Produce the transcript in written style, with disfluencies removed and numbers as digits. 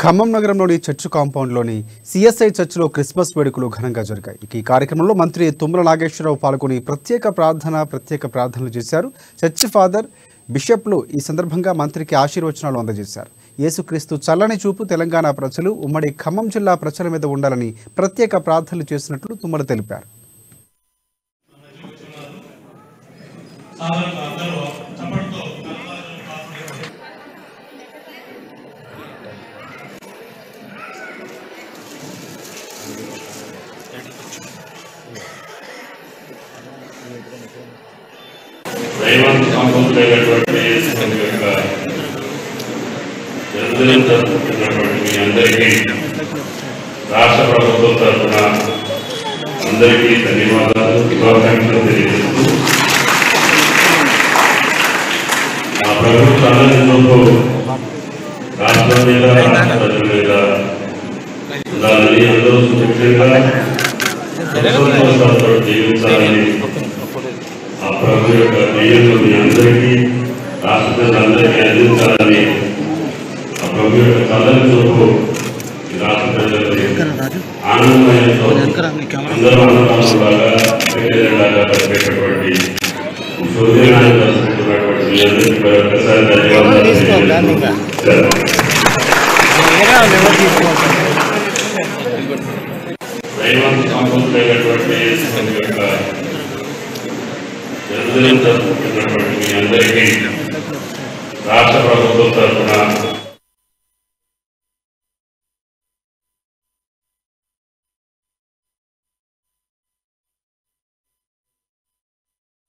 ఖమ్మం నగరంలోని church కాంపౌండ్లోని CSI చర్చ్లో Christmas వేడుకలు ఘనంగా జరిగాయి. ఈ కార్యక్రమంలో మంత్రి తుమ్మల నాగేశ్వరరావు పాల్గొని ప్రత్యేక ప్రార్థనలు చేశారు. చర్చ్ ఫాదర్ బిషప్లు ఈ సందర్భంగా మంత్రికి ఆశీర్వచనాలు అందజేశారు. యేసుక్రీస్తు చల్లని చూపు తెలంగాణ ప్రజలు, ఉమ్మడి ఖమ్మం జిల్లా ప్రజల మీద ఉండాలని ప్రత్యేక ప్రార్థనలు చేసినట్లు తుమ్మల తెలిపారు. దైవాన్ని సంపూర్ణమైనటువంటి జన్మదినం జరుపుకుంటున్నటువంటి మీ అందరికీ రాష్ట్ర ప్రభుత్వం తరఫున అందరికీ ధన్యవాదాలు, శుభాకాంక్షలు తెలియజేస్తూ ఆ ప్రభుత్వ ఆనందంతో రాష్ట్రం మీద, రాష్ట్ర ప్రజల మీద ఉండాలని, అందరూ సురక్షితంగా సంతోషాలతో జీవించాలని ఆ ప్రభు యొక్క దయ్యంలో మీ అందరికీ, రాష్ట్ర ప్రజలందరికీ అందించాలని ఆ ప్రభు యొక్క చల్లని చూపు ఈ రాష్ట్ర ప్రజలకి ఆనందమయంతో అందరూ అన్నదానంలాగా లాగా జరిపేటటువంటి సూర్యనాన్ని జరుపుకుంటున్నటువంటి మీ అందరికీ మరొకసారి ధన్యవాదాలు. దైవాన్ని సంపూర్ణమైనటువంటి జన్మదినం జరుపుకుంటున్నటువంటి మీ అందరికీ రాష్ట్ర ప్రభుత్వం తరఫున